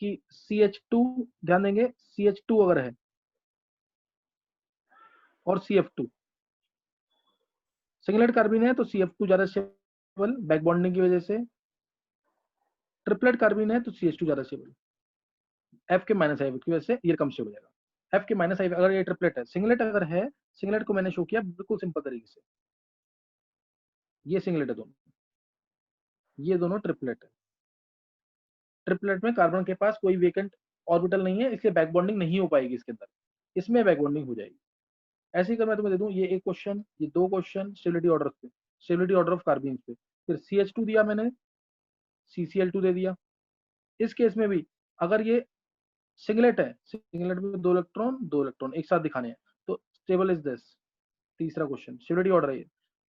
कि CH2, ध्यान देंगे CH2 अगर है और CF2, सिंगलेट कार्बिन है तो CF2 ज्यादा स्टेबल बैक बॉन्डिंग की वजह से, ट्रिपलेट कार्बिन है तो CH2 ज्यादा स्टेबल F के माइनस आई की वजह से ये कम स्टेबल हो जाएगा। F के माइनस आई अगर ये ट्रिपलेट है, सिंगलेट अगर है, सिंगलेट को मैंने शो किया बिल्कुल सिंपल तरीके से, ये सिंगलेट है दोनों, ये दोनों ट्रिपलेट है। ट्रिपलेट में कार्बन के पास कोई वेकेंट ऑर्बिटल नहीं है, इसलिए बैक बॉन्डिंग नहीं हो पाएगी इसके अंदर, इसमें बैक बॉन्डिंग हो जाएगी। ऐसे ही अगर मैं तुम्हें दे दूं ये एक क्वेश्चन, ये दो क्वेश्चन स्टेबिलिटी ऑर्डर पे, स्टेबिलिटी ऑर्डर ऑफ कार्बन पे, फिर CH2 दिया मैंने, CCl2 दे दिया। इस केस में भी अगर ये सिंगलेट है, सिंगलेट में दो इलेक्ट्रॉन एक साथ दिखाने हैं, तो स्टेबल इज दिस, तीसरा क्वेश्चन स्टेबिलिटी ऑर्डर है।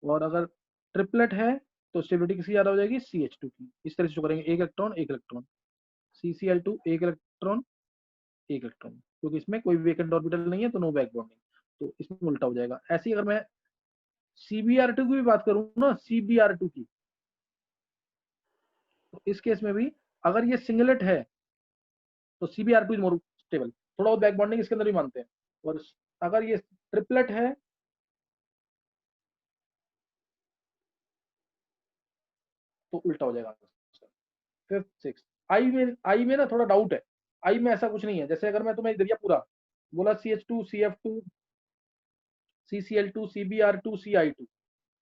और अगर ट्रिपलेट है तो स्टेबिलिटी किसकी ज्यादा हो जाएगी, CH2 की। इस तरह से शो करेंगे, एक इलेक्ट्रॉन एक इलेक्ट्रॉन, CCl2 एक इलेक्ट्रॉन एक इलेक्ट्रॉन, क्योंकि इसमें कोई वेकेंट ऑर्बिटल नहीं है तो नो बैक बॉन्डिंग, तो इसमें उल्टा हो जाएगा। ऐसे ही अगर मैं CBr2 की भी बात करूं ना, CBr2 की, तो इस केस में भी अगर ये सिंगलेट है तो CBr2 इज मोर स्टेबल, थोड़ा बहुत बैक बॉन्डिंग इसके अंदर भी मानते हैं। और अगर ये ट्रिपलेट है तो उल्टा हो जाएगा। फिफ्थ सिक्स, आई में ना थोड़ा डाउट है, आई में ऐसा कुछ नहीं है। जैसे अगर मैं तुम्हें दिया पूरा, बोला CH2 CF2 CCl2 CBr2 CI2,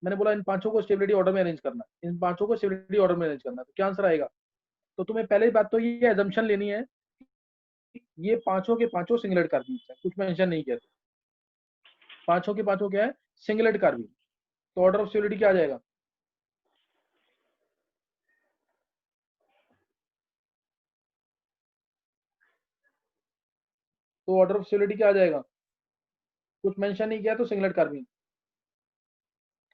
मैंने बोला इन पांचों को स्टेबिलिटी ऑर्डर में अरेंज करना, इन पांचों को स्टेबिलिटी ऑर्डर में अरेंज करना, तो क्या आंसर आएगा? तो तुम्हें पहले ही बात तो ये एजम्पशन लेनी है ये पांचों के पांचों सिंगलेट कार्बन है, कुछ मेंशन नहीं किया, पांचों के पांचों क्या है, सिंगलेट कार्बन। तो ऑर्डर ऑफ स्टेबिलिटी क्या आ जाएगा? तो ऑर्डर ऑफ स्टेबिलिटी क्या आ जाएगा? कुछ मेंशन नहीं किया तो सिंगलेट कार्बन।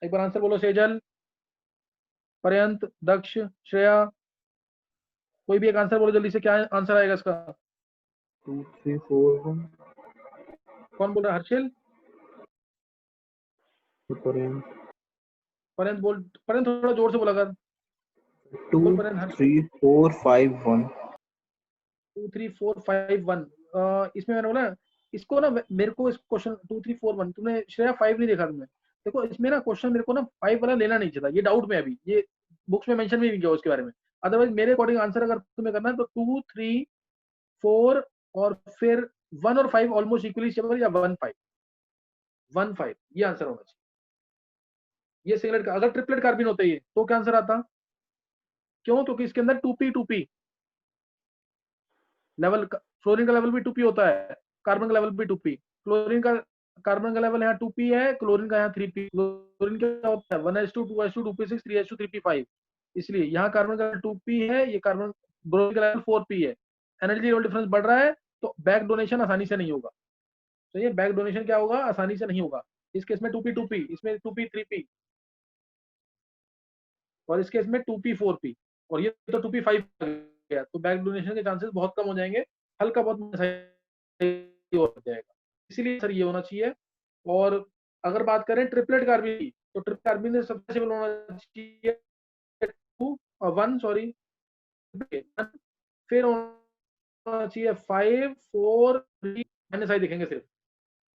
एक बार आंसर बोलो, सेजल, पर्यंत, दक्ष, श्रेया, कोई भी एक आंसर बोलो जल्दी से, क्या आंसर आएगा इसका? 2 3 4 1। कौन बोल रहा है? हर्षिल, पर्यंत, पर्यंत बोल, पर्यंत थोड़ा जोर से बोला कर। 2 बोल पर्यंत, हर्षिल। 3 4 5 1। 2 3 4 5 1, इसमें मैंने बोला इसको ना, मेरे को इस क्वेश्चन 2 3 4 1, तुमने श्रेया 5 नहीं देखा तुमने, देखो इसमें ना क्वेश्चन मेरे को ना 5 वाला लेना नहीं चाहिए, ये डाउट में अभी, ये बुक्स में मेंशन भी नहीं किया उसके बारे में। अदरवाइज मेरे अकॉर्डिंग आंसर अगर तुम्हें करना है तो 2 3 4 और फिर 1 और 5 ऑलमोस्ट इक्वली स्टेबल, या 1 5 1 5, ये आंसर होना चाहिए। ये सिंगलेट का, अगर ट्रिपलेट कार्बिन होता है ये तो क्या आंसर आता? क्यों? क्योंकि इसके अंदर 2p लेवल, फ्लोरीन का लेवल भी 2p होता है, कार्बन का लेवल भी 2p, क्लोरीन का, कार्बन का लेवल यहाँ 2p है, क्लोरीन का यहाँ 3p। क्लोरीन क्या होता है? 1s2 2s2 2p6 3s2 3p5, इसलिए यहाँ कार्बन का 2p है, ये कार्बन, ब्रोमीन का लेवल 4p है। एनर्जी लेवल डिफरेंस बढ़ रहा है तो बैक डोनेशन आसानी से नहीं होगा। तो ये बैक डोनेशन क्या होगा? आसानी से नहीं होगा। इस केस में 2p इसमें 2p 3p, और इस केस में 2p 4p, और ये तो 2p 5 गया, तो बैक डोनेशन के चांसेस बहुत कम हो जाएंगे, हल्का बहुत सही हो जाएगा। इसीलिए सर ये होना चाहिए। और अगर बात करें ट्रिपलेट कार्बिन की, तो ट्रिपलेट कार्बिन में सबसे स्टेबल होना चाहिए 2 और 1, सॉरी, फिर होना चाहिए 5 4 3, माइनस आई देखेंगे सिर्फ,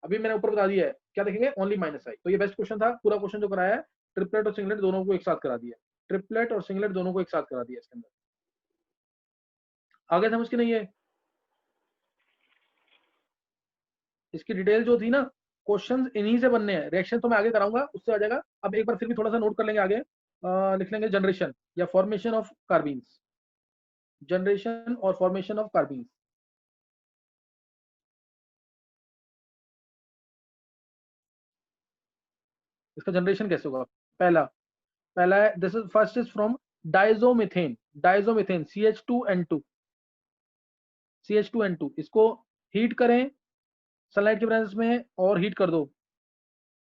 अभी मैंने ऊपर बता दिया है क्या देखेंगे, ओनली माइनस आई। तो ये बेस्ट क्वेश्चन था, पूरा क्वेश्चन जो कराया है, ट्रिपलेट और सिंगलेट दोनों को एक साथ करा दिया, ट्रिपलेट और सिंगलेट दोनों को एक साथ करा दिया इसके अंदर। आगे समझ के नहीं है? इसकी डिटेल जो थी ना, क्वेश्चंस इन्हीं से बनने हैं, रिएक्शन तो मैं आगे कराऊंगा उससे आ जाएगा। अब एक बार फिर भी थोड़ा सा नोट कर लेंगे आगे, लिख लेंगे जनरेशन या फॉर्मेशन ऑफ कार्बीन्स, जनरेशन और फॉर्मेशन ऑफ कार्बीन्स। इसका जनरेशन कैसे होगा? पहला पहला है, this is first is from diazomethane, diazomethane CH2N2, CH2N2, इसको हीट करें सनलाइट की प्रेजेंस में और हीट कर दो,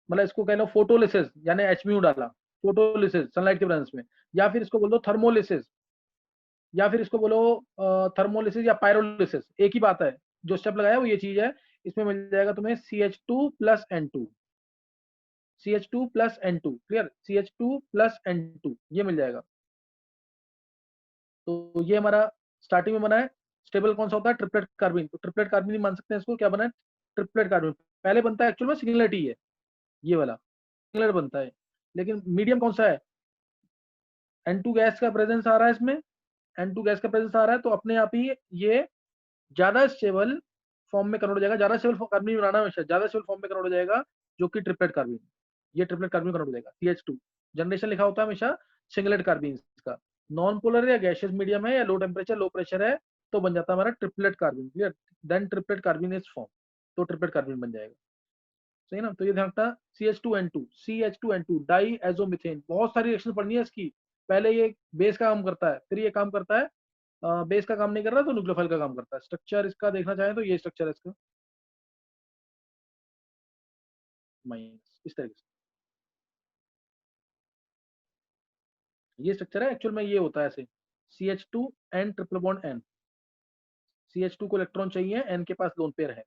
मतलब इसको कह लो फोटोलिसिस, यानी HMU डाला, फोटोलिसिस सनलाइट की प्रेजेंस में, या फिर इसको बोल दो थर्मोलिसिस, या फिर इसको बोलो थर्मोलिसिस या पायरोलिसिस, एक ही बात है। जो स्टेप लगाया वो ये चीज है। इसमें मिल जाएगा तुम्हें CH2 plus N2, CH2 plus N2, clear, CH2 plus N2 ये मिल जाएगा। तो ये हमारा स्टार्टिंग में बना है स्टेबल कौन सा होता है? ट्रिपलेट कार्बिन। तो ट्रिपलेट कार्बिन ही मान सकते हैं इसको, क्या बना है? ट्रिपलेट कार्बिन। पहले बनता है एक्चुअल में सिंगलेट ही है, ये वाला सिंगलेट बनता है, लेकिन मीडियम कौन सा है? N2 गैस का प्रेजेंस आ रहा है इसमें, N2 गैस का प्रेजेंस आ रहा है, तो अपने आप ही ये ज्यादा स्टेबल फॉर्म में कन्वर्ट हो जाएगा, ज्यादा स्टेबल कार्बन बनाना हमेशा ज्यादा स्टेबल फॉर्म में कन्वर्ट हो जाएगा, जो कि ट्रिपलेट कार्बन, ये ट्रिपलेट कार्बन कन्वर्ट हो जाएगा। CH2 जनरेशन लिखा होता है हमेशा सिंगलेट कार्बन का, नॉन पोलर या गैसियस मीडियम है या लो टेम्परेचर लो प्रेशर है, तो बन जाता है हमारा triplet carbon. Clear? Then triplet carbon is form, तो ट्रिपलेट कार्बन बन जाएगा। सही ना? तो ये ध्यान रखना, CH2N2, CH2N2 डाई एजोमिथेन। बहुत सारी रिएक्शन पढ़नी है इसकी, पहले ये बेस का काम करता है, फिर ये काम करता है, बेस का काम नहीं कर रहा तो न्यूक्लियोफाइल का काम करता है। स्ट्रक्चर इसका देखना चाहें तो ये स्ट्रक्चर है इसका, माइनस इस तरीके से ये स्ट्रक्चर है। एक्चुअल में ये होता है ऐसे, CH2N triple bond N, CH2 को इलेक्ट्रॉन चाहिए, N के पास लोन पेयर है,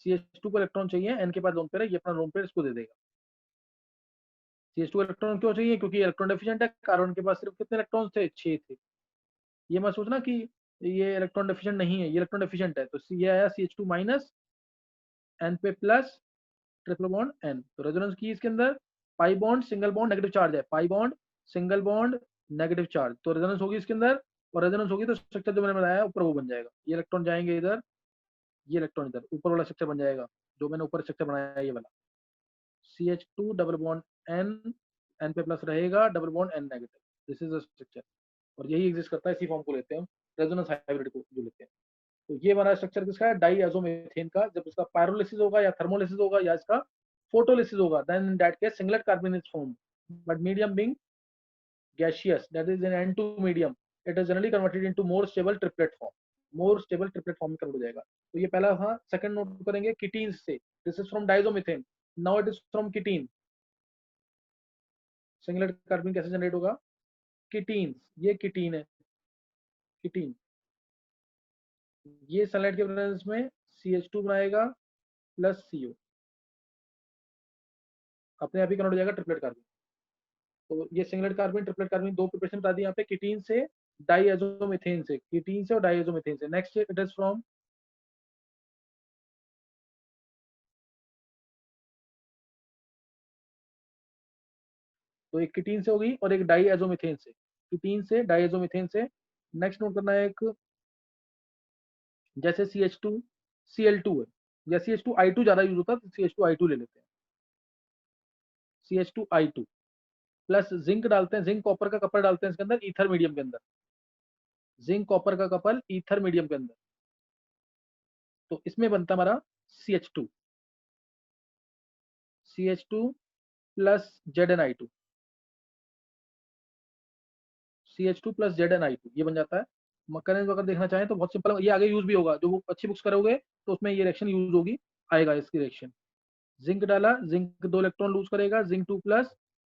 CH2 को इलेक्ट्रॉन चाहिए, N के पास लोन पेयर है, ये अपना लोन पेयर इसको दे देगा। CH2 इलेक्ट्रॉन क्यों चाहिए? क्योंकि इलेक्ट्रॉन डेफिशिएंट है, कार्बन के पास सिर्फ कितने इलेक्ट्रॉन थे? 6 थे। ये मत सोचना कि ये इलेक्ट्रॉन डेफिशिएंट नहीं है, ये इलेक्ट्रॉन डेफिशिएंट है, तो ये आया CH2 माइनस, N पे प्लस, ट्रिपल बॉन्ड N। तो रेजोनेंस की इसके अंदर pi bond single bond negative charge है, pi bond single bond negative charge, तो रेजोनेंस होगी इसके अंदर, और रेजोनेंस होगी तो स्ट्रक्चर जो मैंने बनाया ऊपर वो बन जाएगा। ये इलेक्ट्रॉन जाएंगे इधर, ये इलेक्ट्रॉन इधर, ऊपर वाला स्ट्रक्चर बन जाएगा जो मैंने ऊपर स्ट्रक्चर बनाया है, ये वाला CH2 double bond N, N पे प्लस रहेगा, double bond N negative, this is the structure. और यही एग्जिस्ट करता है, इसी फॉर्म को लेते हैं रेजोनेंस हाइब्रिड को जो लेते हैं। तो ये हमारा स्ट्रक्चर किसका है? डाईएजोमीथेन का। जब इसका पायरोलिसिस होगा या थर्मोलिसिस होगा या इसका फोटोलिसिस होगा, then in that case singlet carbon is formed, but medium being gaseous, that is in N2 medium, it is generally converted into more stable triplet form, more stable triplet form में convert हो जाएगा। तो ये पहला था। Second note करेंगे ketenes से, this is from diazomethane, now it is from ketene. Singlet carbon कैसे जनरेट होगा? कीटीन्स, ये कीटीन है, कीटीन, ये सनलाइट के प्रेजेंस में CH2 बनाएगा प्लस CO, अपने आप ही कन्वर्ट हो जाएगा ट्रिपलेट कार्बन। तो ये सिंगलेट कार्बन ट्रिपलेट कार्बन दो प्रिपरेशन बता दी यहाँ पे, कीटीन से डाईएजोमीथेन से, कीटीन से और डाईएजोमीथेन से। नेक्स्ट इट इज फ्रॉम, तो एक कीटीन से होगी और एक डाईएजोमीथेन से, कीटीन से डाईएजोमीथेन से। नेक्स्ट नोट करना है एक, जैसे CH2 Cl2 है, या CH2I2 ज्यादा यूज होता है तो CH2I2 ले लेते हैं, CH2I2 प्लस जिंक डालते हैं, जिंक कॉपर का कपल डालते हैं इसके अंदर, ईथर मीडियम के अंदर, जिंक कॉपर का कपल ईथर मीडियम के अंदर, तो इसमें बनता हमारा CH2, CH2 plus ZnI2, CH2 plus ZnI2 ये बन जाता है। मकरेंस अगर देखना चाहें तो बहुत सिंपल, ये आगे यूज भी होगा, जो अच्छी बुक्स करोगे तो उसमें ये रिएक्शन यूज होगी, आएगा इसकी रिएक्शन। जिंक डाला, जिंक 2 इलेक्ट्रॉन लूज करेगा, zinc 2 plus,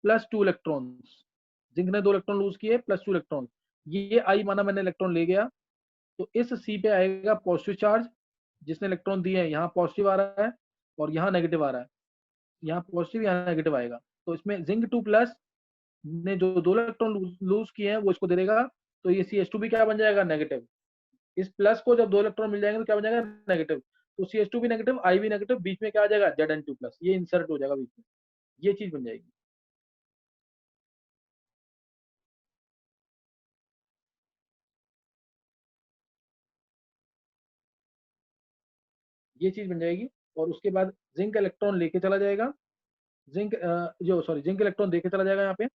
plus 2 electron, zinc ने 2 इलेक्ट्रॉन लूज किए, प्लस 2 इलेक्ट्रॉन, ये आई माना मैंने इलेक्ट्रॉन ले गया, तो इस सी पे आएगा पॉजिटिव चार्ज, जिसने इलेक्ट्रॉन दिए हैं यहाँ पॉजिटिव आ रहा है और यहाँ नेगेटिव आ रहा है, यहाँ पॉजिटिव यहाँ नेगेटिव आएगा, तो इसमें जिंक 2 प्लस ने जो 2 इलेक्ट्रॉन लूज किए हैं वो इसको दे देगा, तो ये CH2 भी क्या बन जाएगा? नेगेटिव। इस प्लस को जब 2 इलेक्ट्रॉन मिल जाएंगे तो क्या बन जाएगा? नेगेटिव। तो CH2 भी नेगेटिव, आई भी नेगेटिव, बीच में क्या आ जाएगा? Zn2 प्लस, ये इंसर्ट हो जाएगा बीच में, ये चीज बन जाएगी, ये चीज बन जाएगी। और उसके बाद जिंक इलेक्ट्रॉन लेके चला जाएगा, जिंक जो सॉरी जिंक इलेक्ट्रॉन देके चला जाएगा यहाँ पे,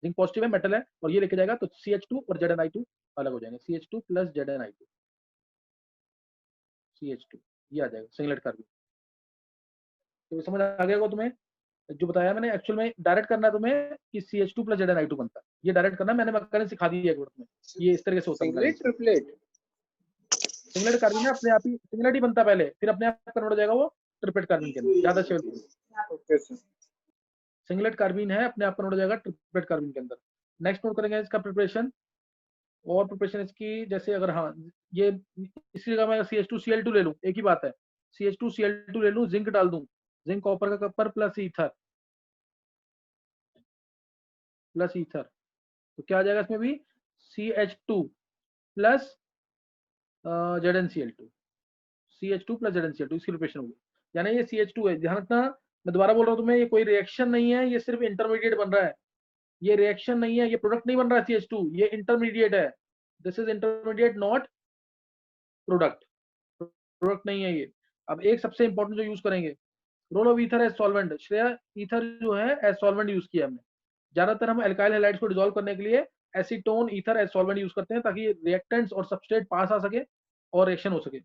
जिंक पॉजिटिव है, मेटल है, और ये लेके जाएगा, तो CH2 और Zni2 अलग हो जाएंगे, CH2 प्लस Zni2, CH2 ये आ जाएगा सिंगलेट कार्बन। तो समझ आ गया होगा तुम्हें? जो बताया मैंने, एक्चुअल में डायरेक्ट करना है तुम्हें कि CH2 प्लस Zni2 बनता है, ये डायरेक्ट करना, मैंने मैकेनिक्स सिखा दी है एक में, ये इस तरीके से होता है singlet mechanics. Triplet. Singlet carbon है, अपने आप ही सिंगलेट ही बनता है पहले, फिर अपने आप कन्वर्ट हो जाएगा वो ट्रिपलेट कार्बन के अंदर, ज्यादा stable. Okay sir. Singlet carbon है, अपने आप कन्वर्ट हो जाएगा ट्रिपलेट कार्बन के अंदर। नेक्स्ट नोट करेंगे इसका प्रिपरेशन, और प्रिपरेशन इसकी, जैसे अगर हाँ ये इसी जगह मैं CH2Cl2 ले लूँ, एक ही बात है, CH2Cl2 ले लूँ, जिंक डाल दूं, जिंक कॉपर का Kapoor plus ether, plus ether, तो क्या आ जाएगा इसमें भी? CH2 plus ZnCl2, CH2 plus ZnCl2, इसकी प्रिपरेशन होगी। यानी ये CH2 है, ध्यान रखना, मैं दोबारा बोल रहा हूँ तुम्हें, ये कोई रिएक्शन नहीं है, ये सिर्फ इंटरमीडिएट बन रहा है, ये रिएक्शन नहीं है, ये प्रोडक्ट नहीं बन रहा है CH2, ये इंटरमीडिएट है। This is intermediate not product, product नहीं है ये। अब एक सबसे इंपॉर्टेंट जो यूज करेंगे, role of ether as solvent. Shreya, ether जो है एज सॉल्वेंट यूज किया हमने, ज्यादातर हम एल्काइल हैलाइड्स को डिसॉल्व करने के लिए acetone ether as solvent use करते हैं, ताकि रिएक्टेंट्स और सबस्ट्रेट पास आ सके और रिएक्शन हो सके।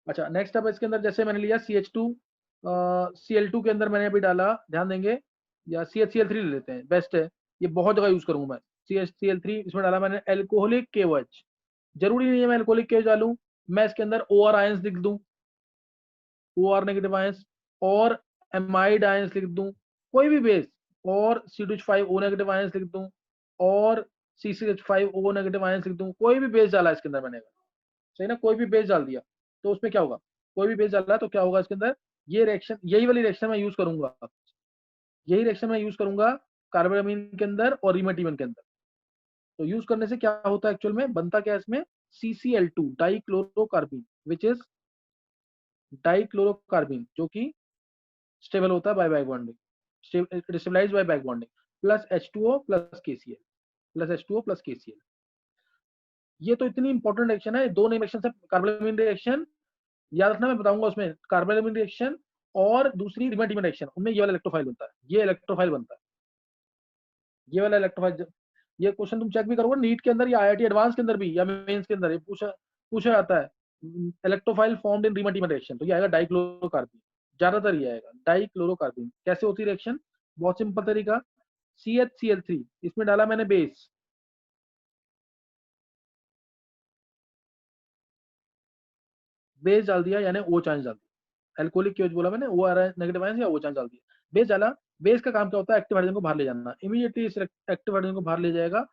अच्छा, नेक्स्ट अब इसके अंदर जैसे मैंने लिया CH2, Cl2 के अंदर मैंने अभी डाला, ध्यान देंगे, या CHCl3 ले लेते हैं, बेस्ट है, ये बहुत जगह यूज करूंगा मैं। CHCl3 इसमें डाला मैंने, एल्कोहलिक KOH, जरूरी नहीं है मैं एल्कोहलिक KOH डालूं, मैं इसके अंदर OR आयंस लिख दूं, OR नेगेटिव आयंस, और एमाइड आयंस लिख दूं, कोई भी बेस, और C2H5O नेगेटिव आयंस लिख दूं, और CCH5O नेगेटिव आयंस लिख दूं, कोई भी बेस डाला इसके अंदर मैंने, सही ना, कोई भी बेस डाल दिया, तो उसमें क्या होगा, कोई भी बेस डाल रहा है तो क्या होगा इसके अंदर, ये रिएक्शन, यही वाली रिएक्शन मैं यूज करूंगा, यही रिएक्शन मैं यूज करूंगा कार्बामीन के अंदर और रीमेटिवन के अंदर। तो यूज करने से क्या होता है एक्चुअल में, बनता क्या है इसमें, CCl2 डाइक्लोरोकार्बीन, विच इज डाइक्लोरोकार्बीन, जो कि स्टेबल होता है by back bonding, stabilize by back bonding, plus H2O plus KCl, plus H2O plus KCl। ये तो इतनी इंपॉर्टेंट रिएक्शन है, दो नेम रिएक्शन से कार्बामीन रिएक्शन याद रखना, मैं बताऊंगा उसमें कार्बामीन रिएक्शन और दूसरी रीमेटिवन रिएक्शन, उनमें ये वाला इलेक्ट्रोफाइल बनता है, ये इलेक्ट्रोफाइल बनता है, ये वाला इलेक्ट्रोफाइल। ये क्वेश्चन तुम चेक भी करोगे नीट के अंदर या IIT एडवांस के अंदर भी या मेंस के अंदर, ये पूछा पूछा जाता है, इलेक्ट्रोफाइल फॉर्म्ड इन रीमेटिवन रिएक्शन, तो ये आएगा डाइक्लोरोकार्बीन, ज्यादातर ये आएगा डाइक्लोरोकार्बीन। कैसे होती है रिएक्शन, बहुत सिंपल तरीका, CHCl3 इसमें डाला मैंने बेस, बेस डाल दिया, यानी O चार्ज डाल दिया, एल्कोहलिक KOH बोला मैंने, वो आ रहा है नेगेटिव आयंस या O चार्ज डाल दिया, बेस डाला। बेस का काम क्या होता है, एक्टिव हाइड्रोजन को बाहर ले जाना, इमीडिएटली इस एक्टिव हाइड्रोजन को बाहर ले जाएगा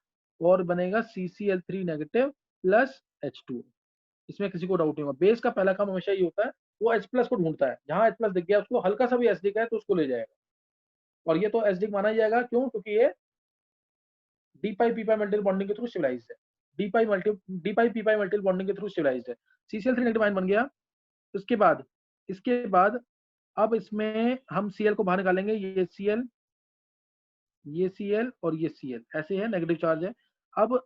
और बनेगा CCl3 नेगेटिव प्लस H2। इसमें किसी को डाउट नहीं होगा, बेस का पहला काम हमेशा ये होता है, वो H प्लस को ढूंढता है, जहां H प्लस दिख गया उसको, हल्का सा भी एसिडिक है तो उसको ले जाएगा, और ये तो एसिडिक माना जाएगा, क्यों, क्योंकि ये डी पाई पी पाई मल्टीपल बॉन्डिंग के थ्रू स्टेबलाइज्ड है, डी पाई पी पाई मल्टीपल बॉन्डिंग के थ्रू स्टेबलाइज्ड है। CCl3 नेगेटिव आयन बन गया। इसके बाद अब इसमें हम Cl को बाहर निकालेंगे, ये Cl, ये Cl और ये Cl ऐसे है, नेगेटिव चार्ज है। अब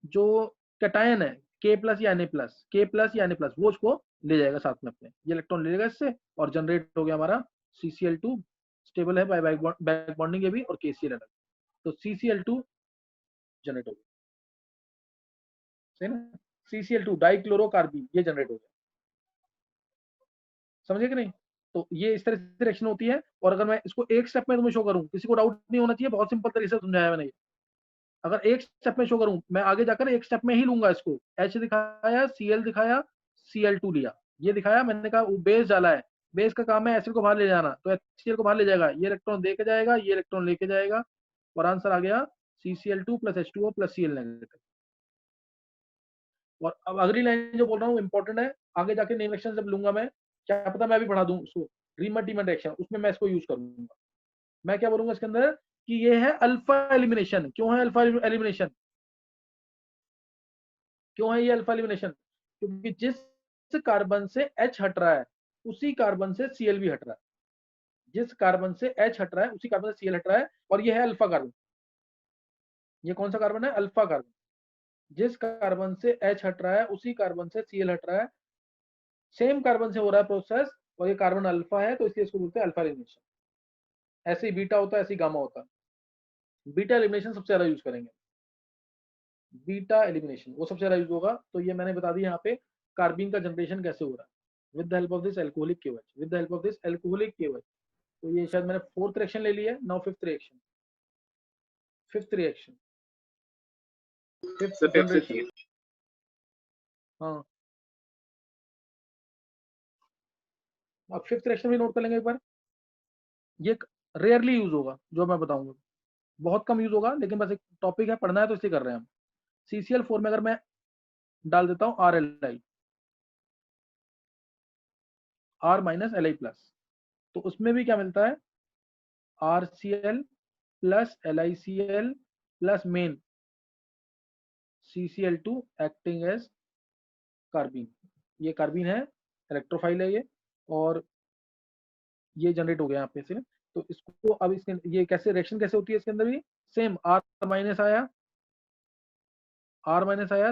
जो कैटायन है K प्लस या Na प्लस, K प्लस या Na प्लस, वो उसको ले जाएगा साथ में अपने, ये इलेक्ट्रॉन ले लेगा इससे, और जनरेट हो गया हमारा CCl2, स्टेबल है बाय बैक बॉन्डिंग, ये भी, और KCl अलग, तो CCl2 जनरेट हो गया, सही ना, CCl2 डाइक्लोरोकार्बीन ये जनरेट हो गया, समझे कि नहीं। तो ये इस तरह से रिएक्शन होती है, और अगर मैं इसको एक स्टेप में तुम्हें शो करूं, किसी को डाउट नहीं होना चाहिए, बहुत सिंपल तरीके से समझाया मैंने, अगर एक स्टेप में शो करूं, मैं आगे जाकर एक स्टेप में ही लूंगा इसको, H दिखाया, Cl दिखाया, Cl2 लिया, ये दिखाया, मैंने कहा वो बेस डाला है, बेस का काम है एसिड को बाहर ले जाना, तो HCl को बाहर ले जाएगा, ये इलेक्ट्रॉन दे के जाएगा, ये इलेक्ट्रॉन लेके जाएगा, और आंसर आ गया CCl2 plus H2O plus Cl negative. और अब अगली लाइन जो बोल रहा हूँ इंपॉर्टेंट है, आगे जाके नेम रिएक्शन जब लूंगा मैं, क्या पता मैं भी पढ़ा दूं उसको, रीमल्टीमेंट रिएक्शन, उसमें मैं इसको यूज करूंगा। मैं क्या बोलूंगा इसके अंदर, कि ये है अल्फा एलिमिनेशन। क्यों है अल्फा एलिमिनेशन, क्यों है ये अल्फा एलिमिनेशन, क्योंकि जिस कार्बन से H हट रहा है उसी कार्बन से Cl भी हट रहा है, जिस कार्बन से H हट रहा है उसी कार्बन से Cl हट रहा है, और ये है अल्फा कार्बन। ये कौन सा कार्बन है, अल्फा कार्बन, जिस कार्बन से H हट रहा है उसी कार्बन से Cl हट रहा है, सेम कार्बन से हो रहा है प्रोसेस, और ये कार्बन अल्फा है, तो इसलिए इसको बोलते हैं अल्फा एलिमिनेशन। ऐसे ही बीटा होता है, ऐसे ही गामा होता है, बीटा एलिमिनेशन सबसे ज्यादा यूज करेंगे, बीटा एलिमिनेशन वो सबसे ज्यादा यूज होगा। तो ये मैंने बता दिया यहाँ पे कार्बिन का जनरेशन कैसे हो रहा है, with the help of this alcoholic KOH, with the help of this alcoholic KOH। तो ये शायद मैंने फोर्थ रिएक्शन ले लिया है, now fifth reaction, fifth reaction, fifth generation. हाँ, अब फिफ्थ रिएक्शन भी नोट कर लेंगे एक बार, ये रेयरली यूज होगा जो मैं बताऊंगा, बहुत कम यूज होगा, लेकिन बस एक टॉपिक है, पढ़ना है तो इसलिए कर रहे हैं हम। CCl4 में अगर मैं डाल देता हूँ RLi, R minus Li plus, तो उसमें भी क्या मिलता है, RCl plus LiCl plus main, CCl2 acting as carbene, ये कार्बीन है, इलेक्ट्रोफाइल है ये, और ये जनरेट हो गया यहाँ पे से। तो इसको अब इसके ये कैसे रिएक्शन कैसे होती है इसके अंदर भी सेम, R माइनस आया,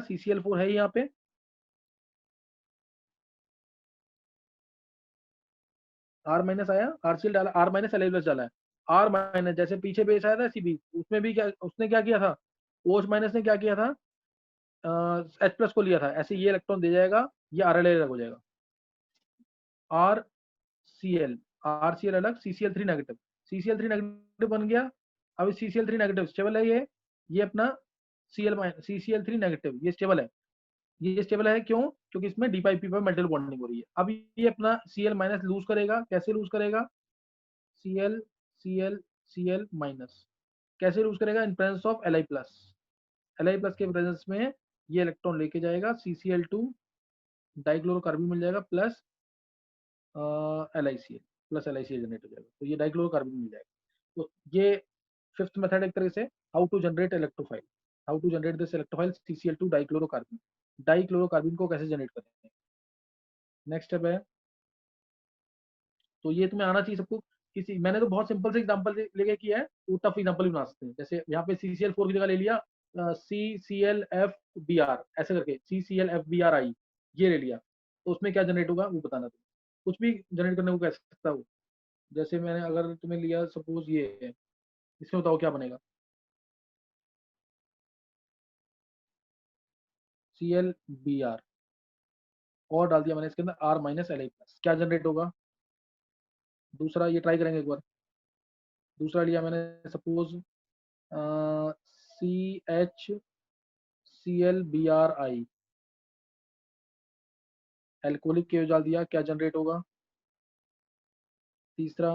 CCl4 है यहाँ पे, R माइनस आया, RCl डाला, R माइनस Li+ डाला है, R माइनस जैसे पीछे बेस आया था Cb, उसमें भी क्या उसने क्या किया था, OH माइनस ने क्या किया था, H+ को लिया था, ऐसे ये इलेक्ट्रॉन दे जाएगा, ये RL अलग हो जाएगा, RCl, RCl अलग, CCl3 नेगेटिव, CCl3 नेगेटिव बन गया। अब CCl3 नेगेटिव स्टेबल है, ये अपना CCl3 नेगेटिव ये स्टेबल है, ये स्टेबल है क्यों, क्योंकि इसमें डी पाई पी पर मेटल बॉन्डिंग हो रही है। अब ये अपना Cl माइनस लूज करेगा, कैसे लूज करेगा, Cl Cl Cl माइनस कैसे लूज करेगा, in presence of Li+, Li+ के प्रेजेंस में ये इलेक्ट्रॉन लेके जाएगा, CCl2 डाइक्लोरोकार्बन मिल जाएगा, plus LiCl, plus LiCl generate हो जाएगा, तो ये डाइक्लोरोकार्बन मिल जाएगा। तो ये फिफ्थ मेथड एक तरह से how to generate electrophile, how to generate this electrophile CCl2 dichlorocarbon, dichlorocarbon को कैसे जनरेट करते हैं। नेक्स्ट स्टेप है, तो ये तुम्हें आना चाहिए सबको, किसी मैंने तो बहुत सिंपल से एग्जांपल लेके किया है, वो टफ एग्जांपल भी बना सकते हैं, जैसे यहाँ पे CCl4 की जगह ले लिया CClFbr, ऐसे करके CClFbri ये ले लिया, तो उसमें क्या जनरेट होगा वो बताना, तुम कुछ भी जनरेट करने को कह सकता हो। जैसे मैंने अगर तुम्हें लिया सपोज ये है, इसमें बताओ क्या बनेगा, ClBr और डाल दिया मैंने इसके अंदर R माइनस Li+, क्या जनरेट होगा। दूसरा ये ट्राई करेंगे एक बार, दूसरा लिया मैंने सपोज CHClBri, एल्कोहलिक केव डाल दिया, क्या जनरेट होगा। तीसरा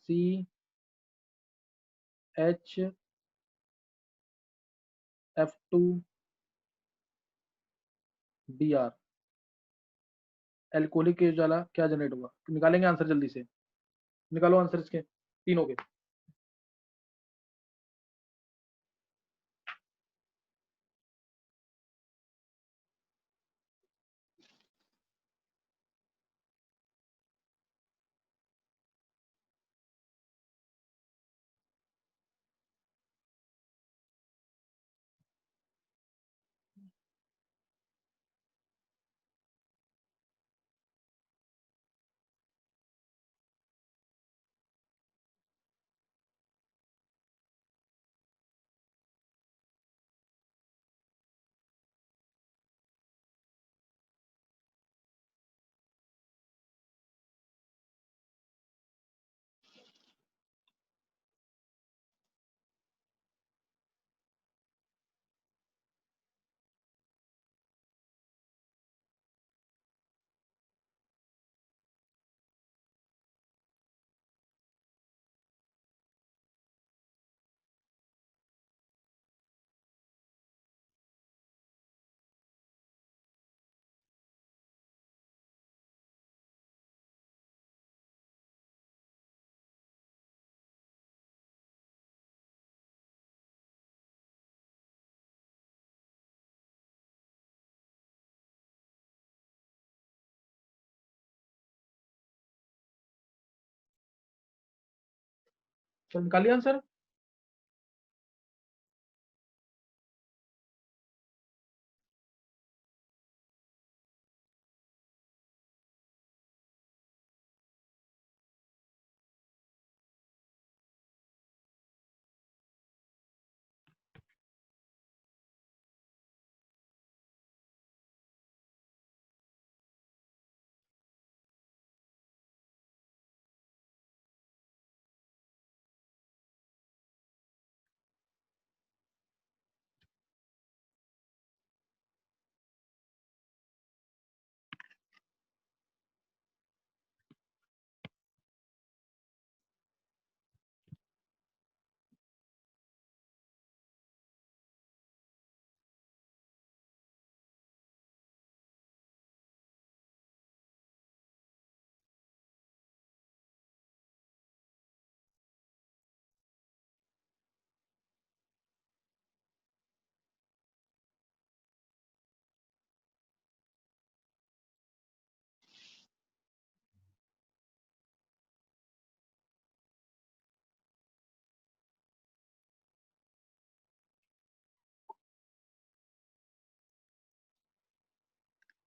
CHF2Br, एल्कोहलिक केव डाला, क्या जनरेट होगा, निकालेंगे आंसर जल्दी से, निकालो आंसर इसके तीनों के। चलो निकालिए आंसर।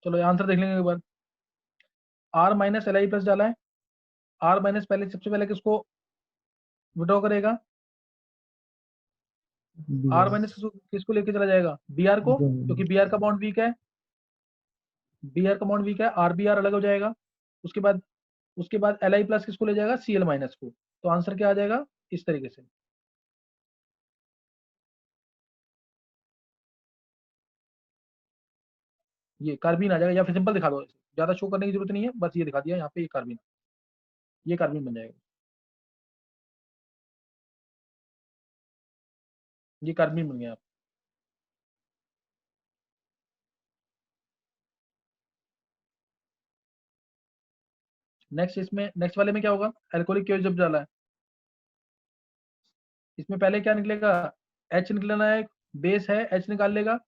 चलो आंसर देख लेंगे एक बार। R minus L I plus डाला है। आर माइनस पहले सबसे पहले किसको विड्रॉ करेगा? आर BR माइनस किसको लेके चला जाएगा? बी आर को, क्योंकि बी आर का बॉन्ड वीक है। बी आर का बॉन्ड वीक है, आर बी आर अलग हो जाएगा। उसके बाद एल आई प्लस किसको ले जाएगा? सी एल माइनस को। तो आंसर क्या आ जाएगा इस तरीके से? ये कार्बीन आ जाएगा, या फिर सिंपल दिखा दो, ज्यादा शो करने की जरूरत नहीं है, बस ये दिखा दिया यहाँ पे, ये कार्बीन। ये कार्बीन बन जाएगा, ये कार्बीन बन गया। नेक्स्ट इसमें, नेक्स्ट वाले में क्या होगा? एल्कोहलिक केओ जब डाला है, इसमें पहले क्या निकलेगा? एच निकलना है, बेस है, एच निकाल लेगा।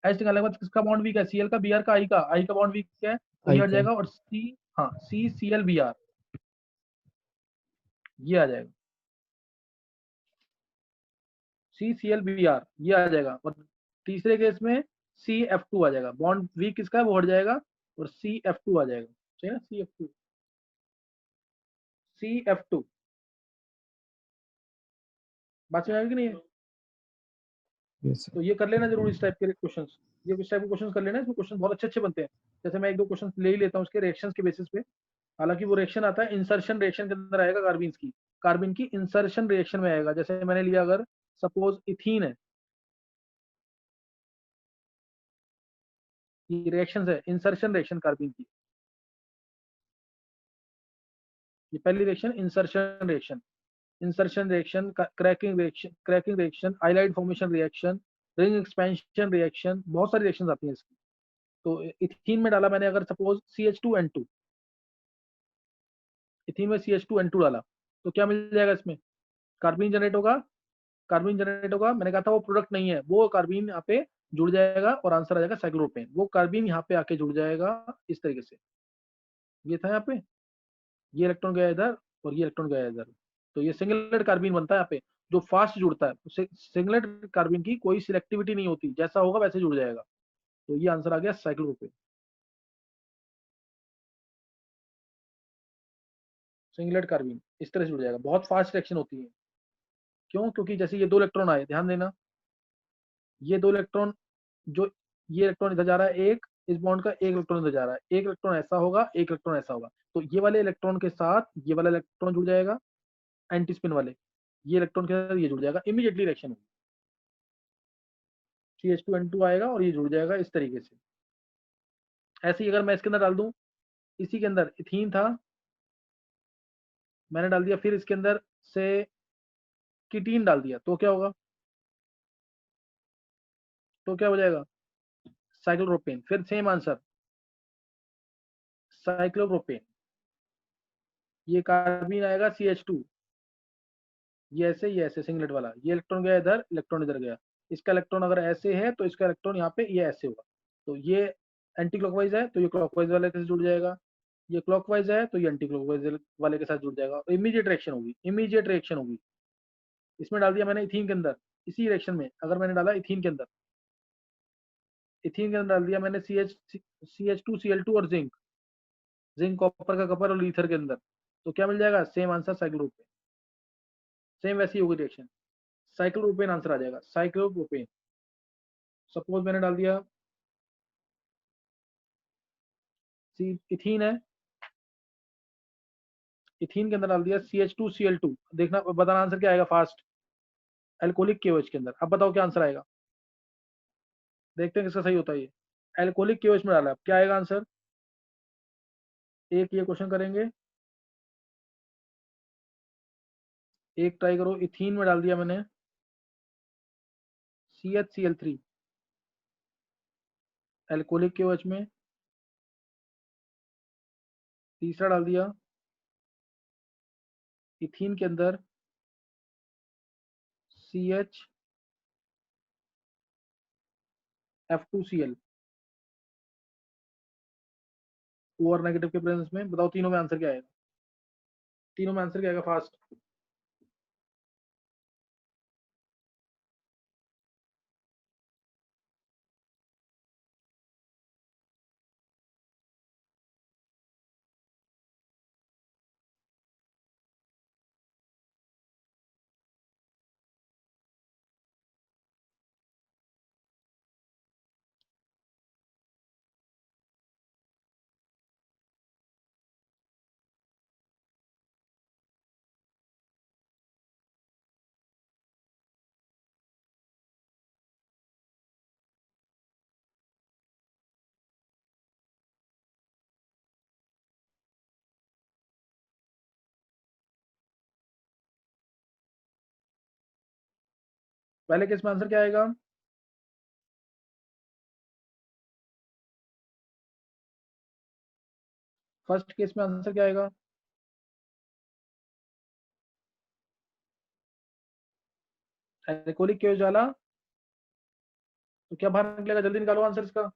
एच निकालने के बाद किसका बॉन्ड वीक है? सीएल का, बी आर का, आई का बॉन्ड वीक है, तो ये आई हट का जाएगा। और सी, हाँ सी सी एल बी आर, ये आ जाएगा। सी सी एल बी आर ये आ जाएगा। और तीसरे केस में सी एफ टू आ जाएगा, बॉन्ड वीक किसका है वो हट जाएगा, और सी एफ टू आ जाएगा। ठीक है, C F two, C F two. बात समझ आ गई कि नहीं है? यस तो ये कर लेना जरूर इस टाइप के क्वेश्चन, ये इस टाइप के क्वेश्चन कर लेना, इसमें क्वेश्चन बहुत अच्छे अच्छे बनते हैं। जैसे मैं एक दो क्वेश्चन ले ही लेता हूँ उसके रिएक्शंस के बेसिस पे। हालांकि वो रिएक्शन आता है इंसर्शन रिएक्शन के अंदर आएगा, कार्बिन की इंसर्शन रिएक्शन में आएगा। जैसे मैंने लिया, अगर सपोज इथीन है, ये रिएक्शन है इंसर्शन रिएक्शन कार्बिन की। ये पहली reaction insertion reaction, cracking reaction, ylide formation reaction, ring expansion reaction, बहुत सारी रिएक्शन आती हैं इसकी। तो इथीन में डाला मैंने, अगर सपोज CH2N2, इथीन में CH2N2 डाला, तो क्या मिल जाएगा इसमें? कार्बीन जनरेट होगा। कार्बीन जनरेट होगा, मैंने कहा था वो प्रोडक्ट नहीं है, वो कार्बीन यहाँ पे जुड़ जाएगा और आंसर आ जाएगा साइक्लोप्रोपेन। वो कार्बीन यहाँ पे आके जुड़ जाएगा इस तरीके से। ये था यहाँ पे, ये इलेक्ट्रॉन गया इधर और ये इलेक्ट्रॉन गया इधर। तो ये सिंगलेट कार्बीन बनता है यहाँ पे, जो फास्ट जुड़ता है। सिंगलेट कार्बीन की कोई सिलेक्टिविटी नहीं होती, जैसा होगा वैसे जुड़ जाएगा। तो ये आंसर आ गया साइक्लोप्रोपेन। सिंगलेट कार्बीन इस तरह से जुड़ जाएगा, बहुत फास्ट रिएक्शन होती है। क्यों? क्योंकि जैसे ये दो इलेक्ट्रॉन आए, ध्यान देना, ये दो इलेक्ट्रॉन, जो ये इलेक्ट्रॉन इधर जा रहा है, एक इस बॉन्ड का, एक इलेक्ट्रॉन इधर जा रहा है, एक इलेक्ट्रॉन ऐसा होगा, एक इलेक्ट्रॉन ऐसा होगा। तो ये वाले इलेक्ट्रॉन के साथ ये वाला इलेक्ट्रॉन जुड़ जाएगा, एंटी स्पिन वाले, ये इलेक्ट्रॉन के साथ ये जुड़ जाएगा, इमीडिएटली रिएक्शन होगी। CH2N2 आएगा और ये जुड़ जाएगा इस तरीके से। ऐसे ही अगर मैं इसके अंदर डाल दूं, इसी के अंदर इथीन था, मैंने डाल दिया, फिर इसके अंदर से कीटीन डाल दिया, तो क्या होगा? तो क्या हो जाएगा? साइक्लोप्रोपेन। फिर सेम आंसर, साइक्लोप्रोपेन। ये कार्बीन आएगा CH2, ये ऐसे सिंगलेट वाला, ये इलेक्ट्रॉन गया इधर, इलेक्ट्रॉन इधर गया। इसका इलेक्ट्रॉन अगर ऐसे है तो इसका इलेक्ट्रॉन यहाँ पे ये ऐसे होगा। तो ये एंटी क्लॉकवाइज है तो ये क्लॉकवाइज वाले के साथ जुड़ जाएगा, ये क्लॉकवाइज है तो ये एंटी क्लॉकवाइज वाले के साथ जुड़ जाएगा। इमीडिएट रिएक्शन होगी, इमीडिएट रिएक्शन होगी। इसमें डाल दिया मैंने इथीन के अंदर, इसी रिएक्शन में अगर मैंने डाला इथीन के अंदर, इथीन के अंदर डाल दिया मैंने CH2Cl2 और जिंक, जिंक कॉपर का कपर और लीथर के अंदर, तो क्या मिल जाएगा? Same answer cyclopropane. सेम वैसी होगी रिएक्शन, साइक्लोप्रोपेन आंसर आ जाएगा, साइक्लोप्रोपेन। सपोज मैंने डाल दिया, इथीन है, इथीन के अंदर डाल दिया CH2Cl2, देखना बताना आंसर क्या आएगा फास्ट। एल्कोहलिक केओएच के अंदर, अब बताओ क्या आंसर आएगा? देखते हैं किसका सही होता है ये। एल्कोहलिक केओएच में डाला, क्या आएगा आंसर? एक ये क्वेश्चन करेंगे, एक ट्राई करो। इथीन में डाल दिया मैंने CHCl3, एल्कोहलिक केओएच में। तीसरा डाल दिया इथीन के अंदर CHF2Cl, ओआर नेगेटिव के प्रेजेंस में। बताओ तीनों में आंसर क्या आएगा? तीनों में आंसर क्या आएगा फास्ट? पहले केस में आंसर क्या आएगा? फर्स्ट केस में आंसर क्या आएगा? एल्कोहलिक केस डाला तो क्या बाहर निकलेगा? जल्दी निकालो आंसर इसका।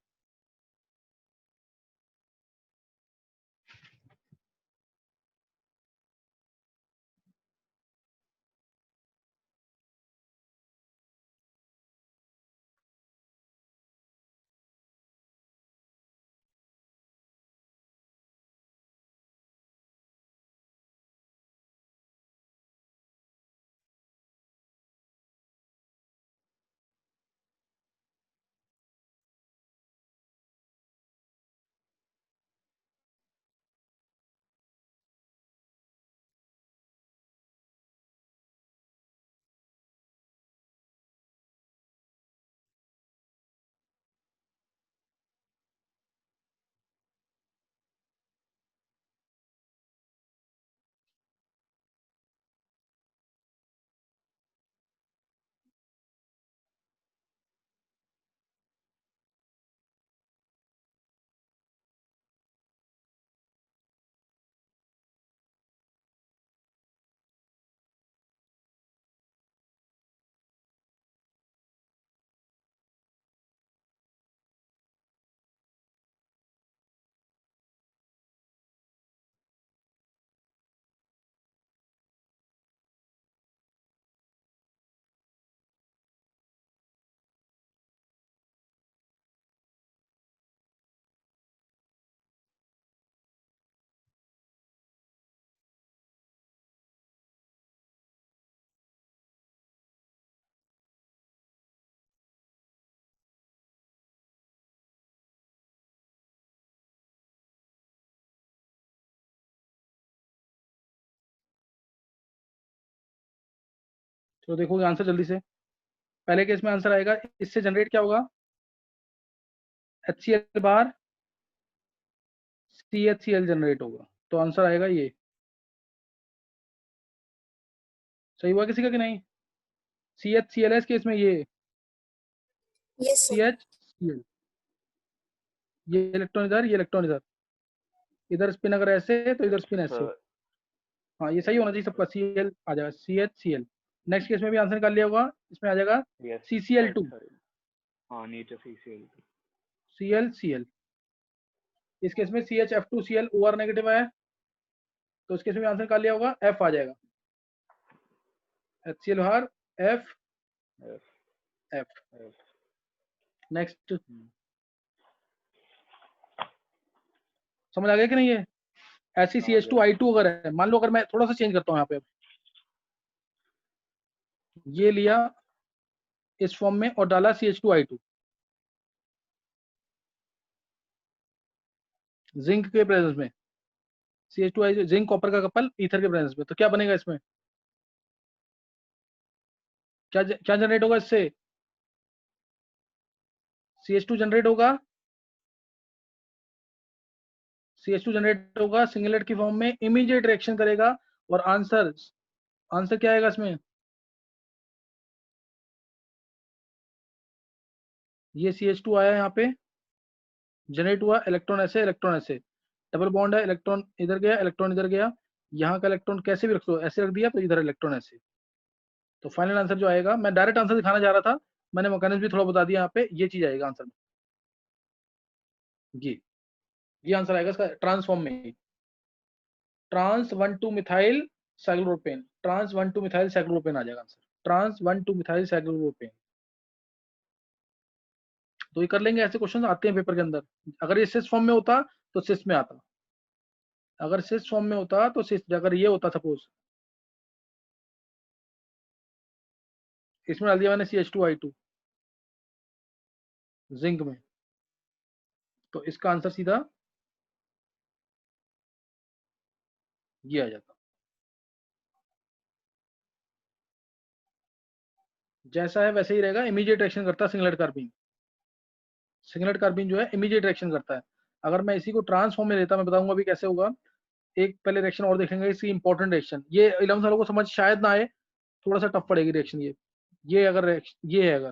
तो देखोगे आंसर जल्दी से। पहले केस में आंसर आएगा, इससे जनरेट क्या होगा? HCl बाहर, CHCl जनरेट होगा, तो आंसर आएगा ये। सही हुआ किसी का कि नहीं? CHCl है इस केस में, ये यस सर। CHCl, ये इलेक्ट्रॉन इधर, ये इलेक्ट्रॉन इधर, इधर स्पिन अगर ऐसे तो इधर स्पिन ऐसे। हाँ ये सही होना चाहिए सबका। Cl आ जाएगा, CHCl। नेक्स्ट केस में भी आंसर निकाल लिया होगा, इसमें आ जाएगा CCl2, हाँ नीचे CCl, ClCl। इस केस में CHF2Cl OR नेगेटिव है, तो इस केस में आंसर निकाल लिया होगा, F आ जाएगा। HCl बाहर, F। नेक्स्ट समझ आ गया कि नहीं? ये ऐसी CH2I2 अगर है, मान लो अगर मैं थोड़ा सा चेंज करता हूँ यहाँ पे, ये लिया इस फॉर्म में और डाला CH2I2 जिंक के प्रेजेंस में, CH2I2 जिंक कॉपर का कपल ईथर के प्रेजेंस में, तो क्या बनेगा इसमें? क्या क्या जनरेट होगा इससे? CH2 जनरेट होगा, CH2 जनरेट होगा सिंगलेट की फॉर्म में, इमीडिएट रिएक्शन करेगा और आंसर क्या आएगा इसमें? ये CH2 आया यहाँ पे, जनरेट हुआ, इलेक्ट्रॉन ऐसे, डबल बॉन्ड है, इलेक्ट्रॉन इधर गया, इलेक्ट्रॉन इधर गया, यहाँ का इलेक्ट्रॉन कैसे भी रख दो, ऐसे रख दिया तो इधर इलेक्ट्रॉन ऐसे। तो फाइनल आंसर जो आएगा, मैं डायरेक्ट आंसर दिखाना जा रहा था, मैंने मैकेनिज्म भी थोड़ा बता दिया यहाँ पे, ये चीज आएगा आंसर में जी। ये आंसर आएगा इसका ट्रांसफॉर्म में, trans 1,2 methyl cyclopropane, trans 1,2 methyl cyclopropane आ जाएगा आंसर, ट्रांस 1,2 मिथाइल साइक्लोप्रोपेन। तो ये कर लेंगे, ऐसे क्वेश्चन आते हैं पेपर के अंदर। अगर ये सिस फॉर्म में होता तो सिस में आता, अगर सिस फॉर्म में होता तो सिस, अगर ये होता सपोज, इसमें डाल दिया मैंने CH2I2 जिंक में, तो इसका आंसर सीधा ये आ जाता। जैसा है वैसे ही रहेगा, इमीडिएट रिएक्शन करता है सिंगलेट कार्बिन। सिंगलेट कार्बिन जो है इमीडिएट रिएक्शन करता है। अगर मैं इसी को ट्रांसफॉर्म में लेता, मैं बताऊंगा अभी कैसे होगा। एक पहले रिएक्शन और देखेंगे, इसकी इंपॉर्टेंट रिएक्शन, ये 11th वालों को समझ शायद ना आए, थोड़ा सा टफ पड़ेगी रिएक्शन ये। ये अगर ये है अगर,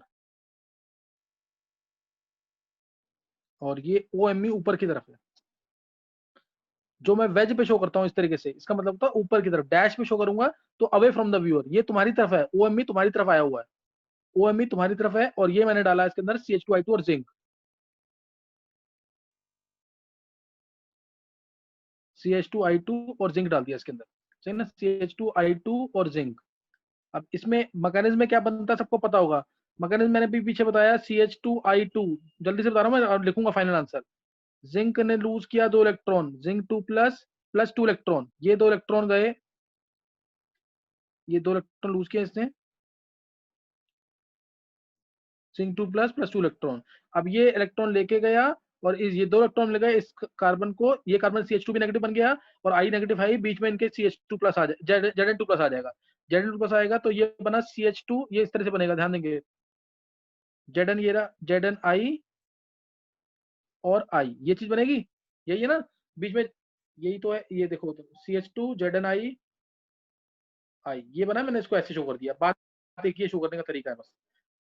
और ये OMe ऊपर की तरफ है, जो मैं वेज पे शो करता हूँ इस तरीके से, इसका मतलब होता है ऊपर की तरफ, डैश पे शो करूंगा तो अवे फ्रॉम द व्यूअर, ये तुम्हारी तरफ है, OMe तुम्हारी तरफ आया हुआ है, OMe तुम्हारी तरफ है, और ये मैंने डाला इसके अंदर CH2I2 और जिंक, CH2I2 और जिंक डाल दिया इसके अंदर, सही ना, CH2I2 और जिंक। अब इसमें मैकेनिज्म में क्या बनता है सबको पता होगा, मैकेनिज्म मैंने भी पीछे बताया, CH2I2, जल्दी से बता रहा हूँ मैं और लिखूंगा फाइनल आंसर। जिंक ने लूज किया 2 electron, zinc 2 plus plus 2 electron, ये 2 इलेक्ट्रॉन गए, ये 2 इलेक्ट्रॉन लूज किया इसने, जिंक 2 प्लस प्लस 2 इलेक्ट्रॉन। अब ये इलेक्ट्रॉन लेके गया, और ये 2 इलेक्ट्रॉन ले गए इस कार्बन को, ये कार्बन CH2 भी नेगेटिव बन गया, और I नेगेटिव है, बीच में इनके CH2 प्लस आ जाए, Zn2 प्लस आ जाएगा, Zn2 प्लस आएगा तो ये बना CH2, ये इस तरह से बनेगा, ध्यान देंगे, Zn ये रहा, Zni और I, ये चीज बनेगी, यही है ना, बीच में यही तो है, ये देखो तो CH2 Zni I, ये बना, मैंने इसको ऐसे शो कर दिया, बात देखिए शो करने का तरीका है बस,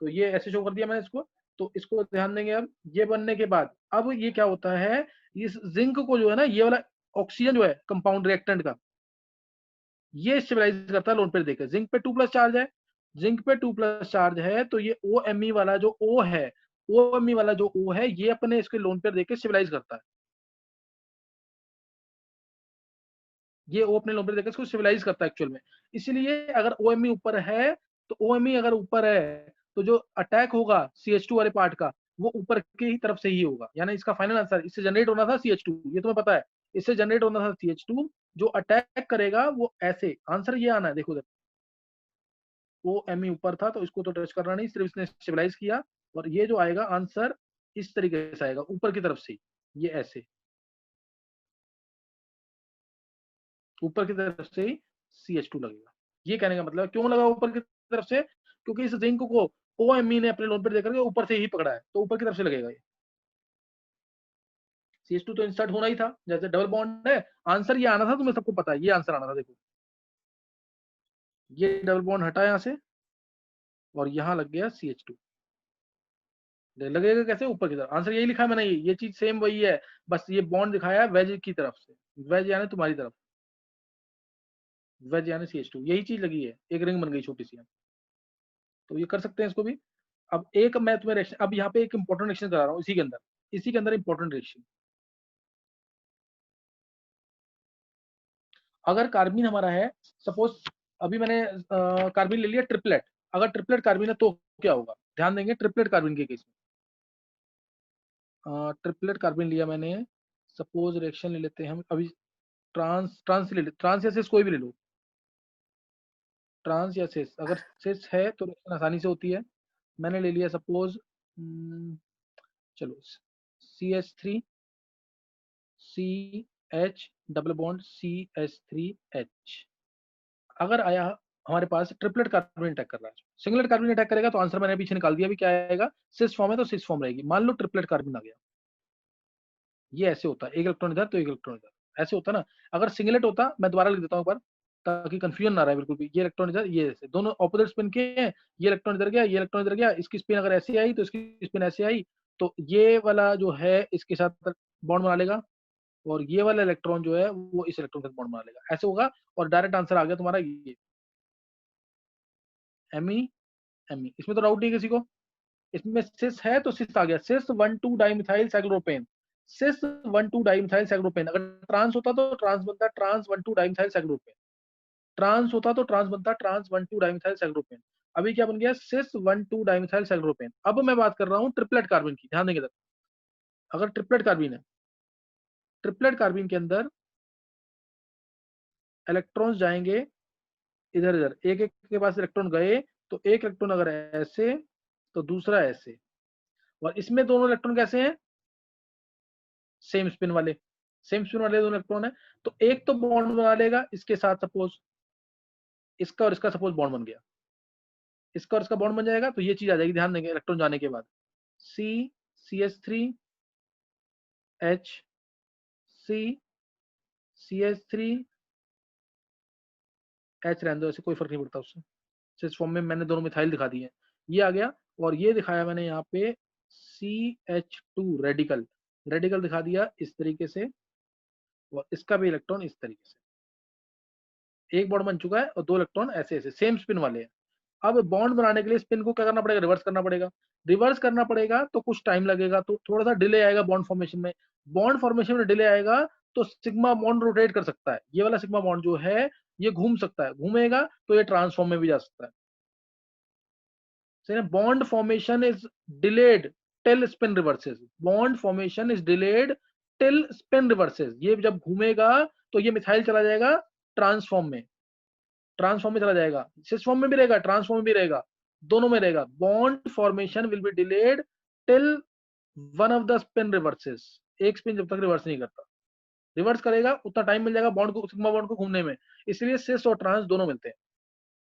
तो ये ऐसे शो कर दिया मैंने इसको, तो इसको ध्यान देंगे। अब ये बनने के बाद अब ये क्या होता है, इस जिंक को जो है ना, ये वाला ऑक्सीजन जो है कंपाउंड रिएक्टेंट का, ये स्टेबलाइज करता है लोन पेयर देकर, जिंक पे 2 प्लस चार्ज है, जिंक पे 2 प्लस चार्ज है, तो ये OMe वाला जो O है, OMe वाला जो O है, ये अपने इसके लोन पेयर देकर स्टेबलाइज करता है, ये O अपने लोन पेयर देकर इसको स्टेबलाइज करता है एक्चुअल में। इसलिए अगर OMe ऊपर है, तो OMe अगर ऊपर है तो जो अटैक होगा CH2 वाले पार्ट का, वो ऊपर की ही तरफ से ही होगा, यानी इसका फाइनल आंसर, इससे जनरेट होना था CH2, ये तुम्हें पता है, इससे जनरेट होना था CH2, जो अटैक करेगा वो ऐसे, आंसर ये आना है, देखो OMe ऊपर था तो इसको तो टच करना नहीं, सिर्फ इसने स्टेबलाइज किया, और ये जो आएगा आंसर इस तरीके से आएगा, ऊपर की तरफ से, ये ऐसे ऊपर की तरफ से ही CH2 लगेगा। ये कहने का मतलब क्यों लगा ऊपर की तरफ से, क्योंकि इस जिंक को OMe ने अपने लोन पर देकर के ऊपर से ही पकड़ा है, तो ऊपर की तरफ से लगेगा ये। CH2 तो इंसर्ट होना ही था, जैसे डबल बॉन्ड है, आंसर ये आना था, तुम्हें सबको पता है, ये आंसर आना था, देखो ये डबल बॉन्ड हटा यहाँ से, और यहाँ लग गया CH2, लगेगा कैसे, ऊपर की तरफ, आंसर यही लिखा है मैंने, ये चीज सेम वही है, बस ये बॉन्ड दिखाया है वेज की तरफ से, वेज यानी तुम्हारी तरफ, वेज यानी CH2, यही चीज लगी है, एक रिंग बन गई छोटी सी, तो ये कर सकते हैं इसको भी। अब एक मैं तुम्हें रिएक्शन, अब यहाँ पे एक इंपॉर्टेंट रिएक्शन करा रहा हूँ इसी के अंदर, इसी के अंदर इंपॉर्टेंट रिएक्शन, अगर कार्बिन हमारा है, सपोज अभी मैंने कार्बिन ले लिया ट्रिपलेट, अगर ट्रिपलेट कार्बिन है तो क्या होगा, ध्यान देंगे ट्रिपलेट कार्बिन के केस में, ट्रिपलेट कार्बिन लिया मैंने, सपोज रिएक्शन ले लेते हैं हम अभी, ट्रांस ट्रांस ले ले, ट्रांस या सिस कोई भी ले लो, ट्रांस या सिस, अगर सिस है तो रिएक्शन आसानी से होती है, मैंने ले लिया सपोज, चलो CH3 CH double bond CH3H, अगर आया हमारे पास ट्रिपलेट कार्बन अटैक कर रहा है, सिंगलेट कार्बन अटैक करेगा तो आंसर मैंने पीछे निकाल दिया, भी क्या आएगा, सिस फॉर्म है तो सिस फॉर्म रहेगी, मान लो ट्रिपलेट कार्बन आ गया, ये ऐसे होता है, एक इलेक्ट्रॉन इधर तो एक इलेक्ट्रॉन इधर, ऐसे होता ना, अगर सिंगलेट होता, मैं दोबारा लिख देता हूँ एक बार ताकि कंफ्यूजन ना रहे बिल्कुल भी, ये इलेक्ट्रॉन इधर, ये ऐसे दोनों ऑपोजिट स्पिन के हैं, ये इलेक्ट्रॉन इधर गया, ये इलेक्ट्रॉन इधर गया, इसकी स्पिन अगर ऐसी आई तो इसकी स्पिन ऐसे आई, तो ये वाला जो है इसके साथ बॉन्ड बना लेगा, और ये वाला इलेक्ट्रॉन जो है वो इस इलेक्ट्रॉन के साथ बॉन्ड बना लेगा, ऐसे होगा, और डायरेक्ट आंसर आ गया तुम्हारा ये एमी, एमी, इसमें तो डाउट नहीं किसी को, इसमें सिस है तो सिस आ गया, सिस 1,2 डाइमिथाइल साइक्लोप्रोपेन, सिस 1,2 डाइमिथाइल साइक्लोप्रोपेन, अगर ट्रांस होता तो ट्रांस बनता ट्रांस 1,2 डाइमिथाइल साइक्लोप्रोपेन, ट्रांस होता तो ट्रांस बनता ट्रांस 1,2 डाइमिथाइल साइक्लोप्रोपेन, अभी क्या बन गया, सिस 1,2 डाइमिथाइल साइक्लोप्रोपेन। अब मैं बात कर रहा हूँ ट्रिपलेट कार्बन की, ध्यान देंगे इधर, अगर ट्रिपलेट कार्बन है, ट्रिपलेट कार्बन के अंदर इलेक्ट्रॉन्स जाएंगे इधर इधर, एक एक के पास इलेक्ट्रॉन गए, तो एक इलेक्ट्रॉन अगर ऐसे तो दूसरा ऐसे, और इसमें दोनों इलेक्ट्रॉन कैसे हैं, सेम स्पिन वाले, सेम स्पिन वाले दोनों इलेक्ट्रॉन है, तो एक तो बॉन्ड बना लेगा इसके साथ, सपोज इसका और इसका सपोज बॉन्ड बन गया, इसका और इसका बॉन्ड बन जाएगा, तो ये चीज आ जाएगी, ध्यान देंगे इलेक्ट्रॉन जाने के बाद, C CH3 H C CH3 H रहने दो, ऐसे कोई फर्क नहीं पड़ता उससे, सिस फॉर्म में मैंने दोनों मिथाइल दिखा दिए हैं, ये आ गया, और ये दिखाया मैंने यहाँ पे CH2 रेडिकल, रेडिकल दिखा दिया इस तरीके से, और इसका भी इलेक्ट्रॉन इस तरीके से, एक बॉन्ड बन चुका है और 2 इलेक्ट्रॉन ऐसे ऐसे सेम स्पिन वाले हैं। अब बॉन्ड बनाने के लिए स्पिन को क्या करना पड़ेगा, रिवर्स करना पड़ेगा। रिवर्स करना पड़ेगा तो कुछ टाइम लगेगा, तो थोड़ा सा डिले आएगा बॉन्ड फॉर्मेशन में। बॉन्ड फॉर्मेशन में डिले आएगा तो सिग्मा बॉन्ड रोटेट कर सकता है, ये वाला सिग्मा बॉन्ड जो है ये घूम सकता है, घूमेगा तो ये ट्रांसफॉर्म में भी जा सकता है। Bond formation is delayed till spin reverses, bond formation is delayed till spin reverses. ये जब घूमेगा तो ये मिथाइल चला जाएगा ट्रांसफॉर्म में, ट्रांसफॉर्म में चला जाएगा, सिस फॉर्म में भी रहेगा, ट्रांसफॉर्म में भी रहेगा, दोनों में रहेगा। Bond formation will be delayed till one of the spin reverses, एक स्पिन जब तक रिवर्स नहीं करता, रिवर्स करेगा उतना टाइम मिल जाएगा बॉन्ड को, सिग्मा बॉन्ड को घूमने में, इसलिए सिस और ट्रांस दोनों मिलते हैं,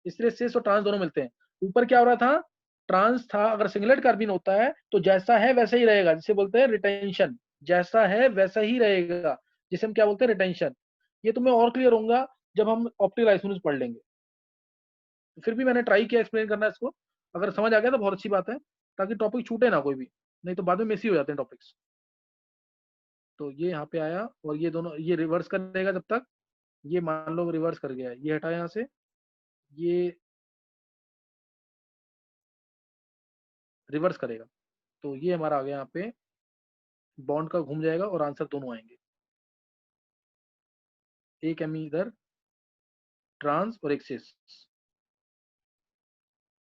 इसलिए सिस और ट्रांस दोनों मिलते हैं। ऊपर क्या हो रहा था, ट्रांस था, अगर सिंगलेट कार्बिन होता है तो जैसा है वैसा ही रहेगा, जिसे बोलते हैं रिटेंशन, जैसा है वैसा ही रहेगा, जिसे हम क्या बोलते हैं, रिटेंशन। ये तुम्हें और क्लियर होगा जब हम ऑप्टिकल आइसोमेरिज्म पढ़ लेंगे। फिर भी मैंने ट्राई किया एक्सप्लेन करना इसको, अगर समझ आ गया तो बहुत अच्छी बात है, ताकि टॉपिक छूटे ना कोई भी, नहीं तो बाद में मिस ही हो जाते हैं टॉपिक्स। तो ये यहाँ पे आया, और ये दोनों ये रिवर्स करेगा जब तक, ये मान लो रिवर्स कर गया, ये हटा यहाँ से, ये रिवर्स करेगा, तो ये हमारा आ गया यहाँ पे, बॉन्ड का घूम जाएगा और आंसर दोनों आएंगे, एक एमी इधर ट्रांस और एक सिस,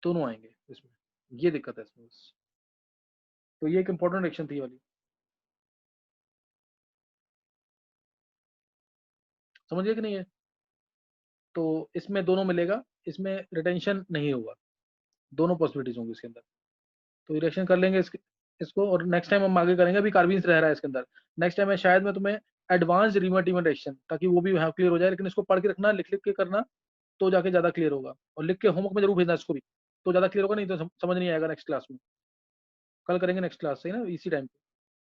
दोनों आएंगे इसमें, ये दिक्कत है इसमें बस। तो ये एक इंपॉर्टेंट रिएक्शन थी वाली, समझिए कि नहीं है। तो इसमें दोनों मिलेगा, इसमें रिटेंशन नहीं होगा, दोनों पॉसिबिलिटीज होंगी इसके अंदर। तो रिएक्शन कर लेंगे इसको, और नेक्स्ट टाइम हम आगे करेंगे। अभी कार्बिन रह रहा है इसके अंदर, नेक्स्ट टाइम मैं शायद मैं तुम्हें एडवांस रिमोटिवेट रिएक्शन, ताकि वो भी क्लियर हो जाए, लेकिन इसको पढ़ के रखना, लिख लिख के करना, तो जाके ज्यादा क्लियर होगा, और लिख के होमवर्क में जरूर भेजना इसको भी, तो ज्यादा क्लियर होगा, नहीं तो समझ नहीं आएगा नेक्स्ट क्लास में। कल करेंगे नेक्स्ट क्लास से ना, इसी टाइम पे।